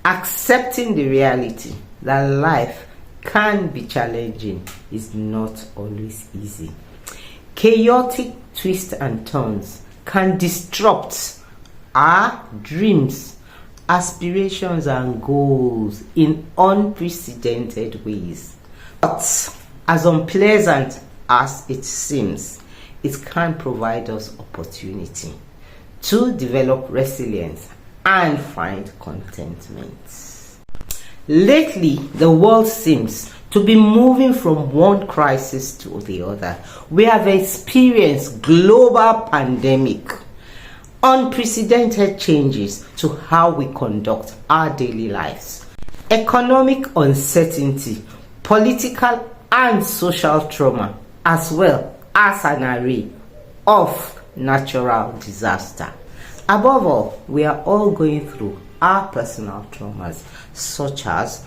Accepting the reality that life can be challenging is not always easy. Chaotic twists and turns can disrupt our dreams, aspirations, and goals in unprecedented ways. But as unpleasant as it seems, it can provide us opportunity to develop resilience and find contentment. Lately, the world seems to be moving from one crisis to the other. We have experienced global pandemic, unprecedented changes to how we conduct our daily lives, economic uncertainty, political and social trauma, as well as an array of natural disaster. Above all, we are all going through our personal traumas, such as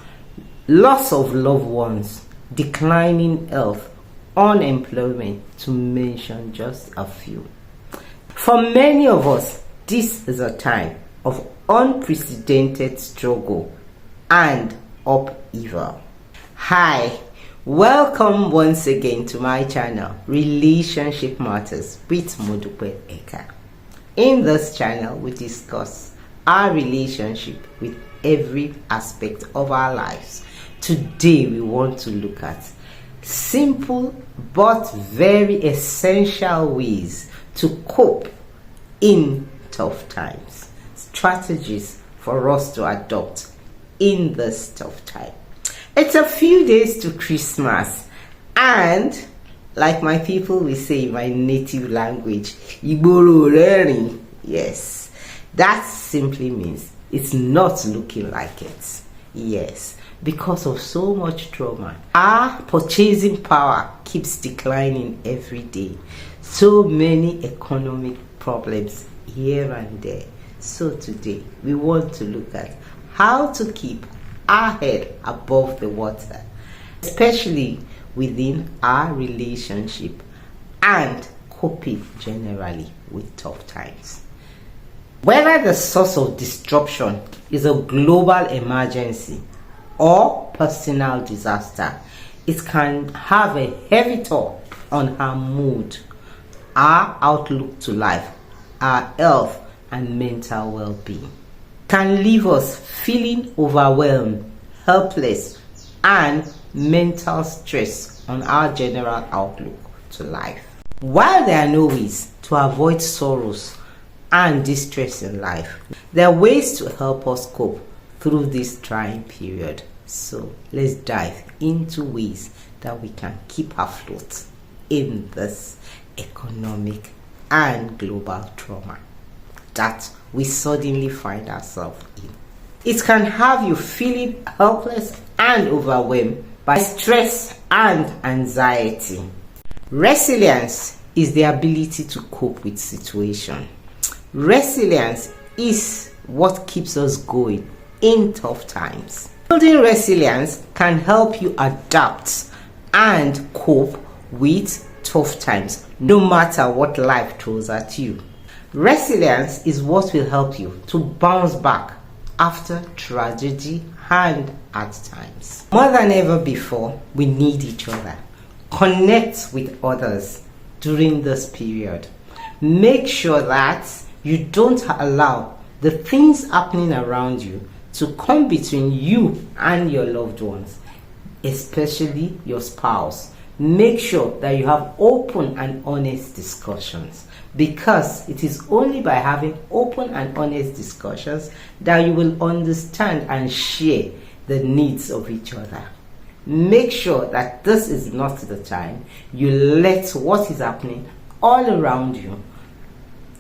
loss of loved ones, declining health, unemployment, to mention just a few. For many of us, this is a time of unprecedented struggle and upheaval. Hi, welcome once again to my channel, Relationship Matters with Modupe Eka. In this channel, we discuss our relationship with every aspect of our lives. Today, we want to look at simple but very essential ways to cope in tough times. Strategies for us to adopt in this tough time. It's a few days to Christmas, and like my people will say in my native language, Igboro Reri. Yes, that simply means it's not looking like it. Yes, because of so much trauma, our purchasing power keeps declining every day. So many economic problems here and there. So today, we want to look at how to keep our head above the water, especially within our relationship and coping generally with tough times. Whether the source of disruption is a global emergency or personal disaster, it can have a heavy toll on our mood, our outlook to life, our health, and mental well-being. It can leave us feeling overwhelmed, helpless, and mental stress on our general outlook to life. While there are no ways to avoid sorrows and distress in life, there are ways to help us cope through this trying period. So let's dive into ways that we can keep afloat in this economic and global trauma that we suddenly find ourselves in. It can have you feeling helpless and overwhelmed by stress and anxiety. Resilience is the ability to cope with situations. Resilience is what keeps us going in tough times. Building resilience can help you adapt and cope with tough times, no matter what life throws at you. Resilience is what will help you to bounce back after tragedy and at times. More than ever before, we need each other. Connect with others during this period. Make sure that you don't allow the things happening around you to come between you and your loved ones, especially your spouse. Make sure that you have open and honest discussions, because it is only by having open and honest discussions that you will understand and share the needs of each other. Make sure that this is not the time you let what is happening all around you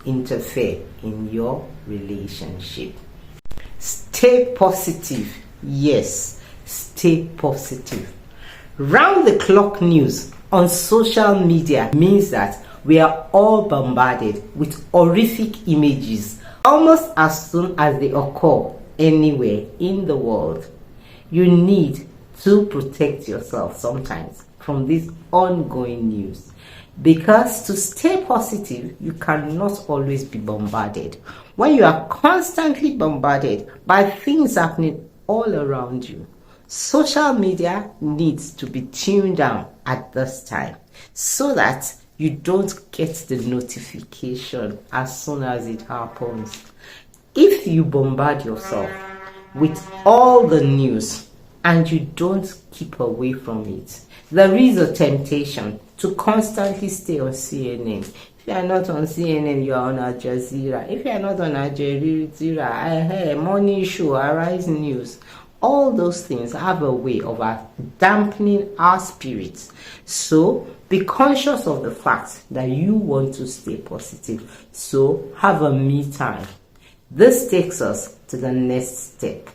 interfere in your relationship. Stay positive. Yes, stay positive. Round the clock news on social media means that we are all bombarded with horrific images almost as soon as they occur anywhere in the world. You need to protect yourself sometimes from this ongoing news. Because to stay positive, you cannot always be bombarded. When you are constantly bombarded by things happening all around you, social media needs to be tuned down at this time so that you don't get the notification as soon as it happens. If you bombard yourself with all the news and you don't keep away from it, there is a temptation to constantly stay on CNN. If you are not on CNN, you are on Al Jazeera. If you are not on Al Jazeera, Morning Show, Arise News. All those things have a way of dampening our spirits. So be conscious of the fact that you want to stay positive. So have a me time. This takes us to the next step.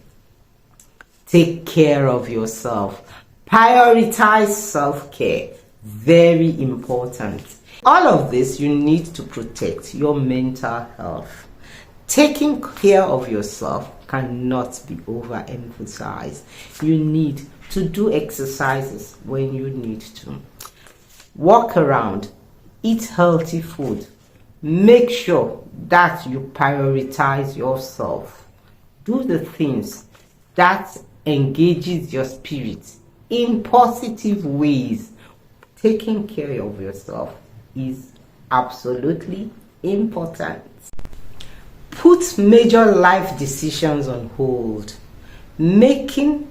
Take care of yourself. Prioritize self-care. Very important. All of this, you need to protect your mental health. Taking care of yourself cannot be overemphasized. You need to do exercises when you need to. Walk around. Eat healthy food. Make sure that you prioritize yourself. Do the things that engages your spirit in positive ways. Taking care of yourself is absolutely important. Put major life decisions on hold. Making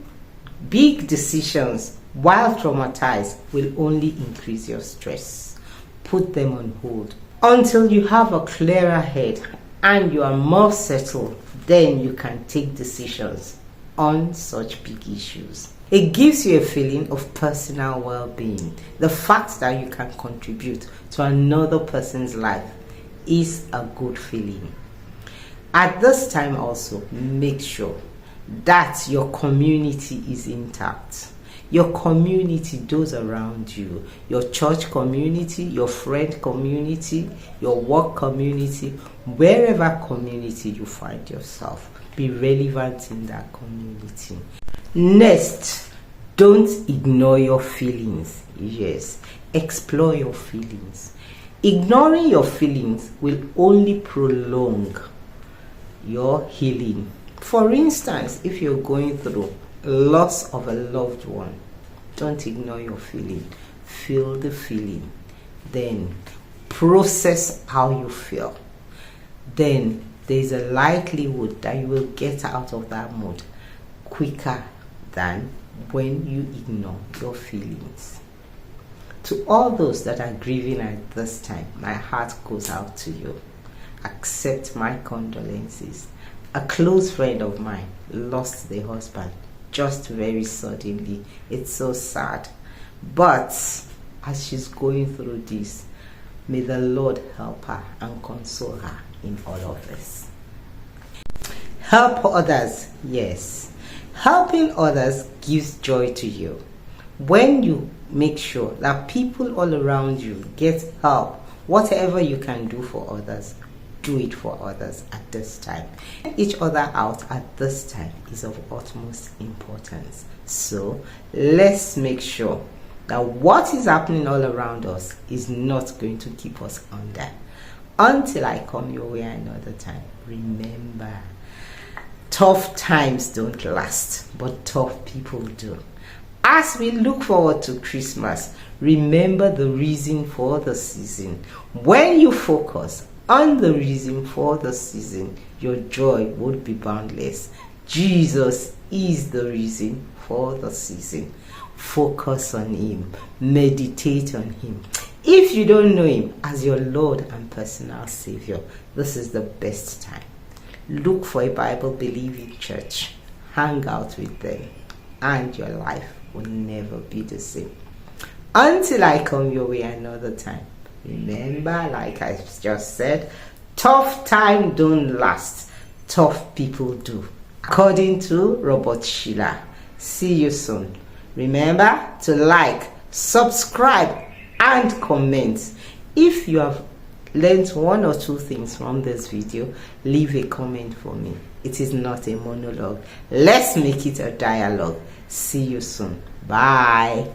big decisions while traumatized will only increase your stress. Put them on hold until you have a clearer head and you are more settled. Then you can take decisions on such big issues. It gives you a feeling of personal well-being. The fact that you can contribute to another person's life is a good feeling. At this time also, make sure that your community is intact. Your community, those around you, your church community, your friend community, your work community, wherever community you find yourself, be relevant in that community. Next, don't ignore your feelings. Yes, explore your feelings. Ignoring your feelings will only prolong your healing. For instance, if you're going through loss of a loved one, don't ignore your feeling. Feel the feeling. Then process how you feel. Then there's a likelihood that you will get out of that mood quicker than when you ignore your feelings. To all those that are grieving at this time, my heart goes out to you. Accept my condolences. A close friend of mine lost their husband just very suddenly. It's so sad. But as she's going through this, may the Lord help her and console her in all of this. Help others. Yes. Helping others gives joy to you. When you make sure that people all around you get help, whatever you can do for others, do it for others at this time. Each other out at this time is of utmost importance. So let's make sure that what is happening all around us is not going to keep us under. Until I come your way another time, remember, tough times don't last, but tough people do. As we look forward to Christmas, remember the reason for the season. When you focus on the reason for the season, your joy would be boundless. Jesus is the reason for the season. Focus on Him. Meditate on Him. If you don't know Him as your Lord and personal Savior, this is the best time. Look for a Bible-believing church. Hang out with them, and your life will never be the same. Until I come your way another time, remember, like I just said, tough time don't last, tough people do. According to Robert Schiller. See you soon. Remember to like, subscribe, and comment. If you have learned one or two things from this video, leave a comment for me. It is not a monologue. Let's make it a dialogue. See you soon. Bye.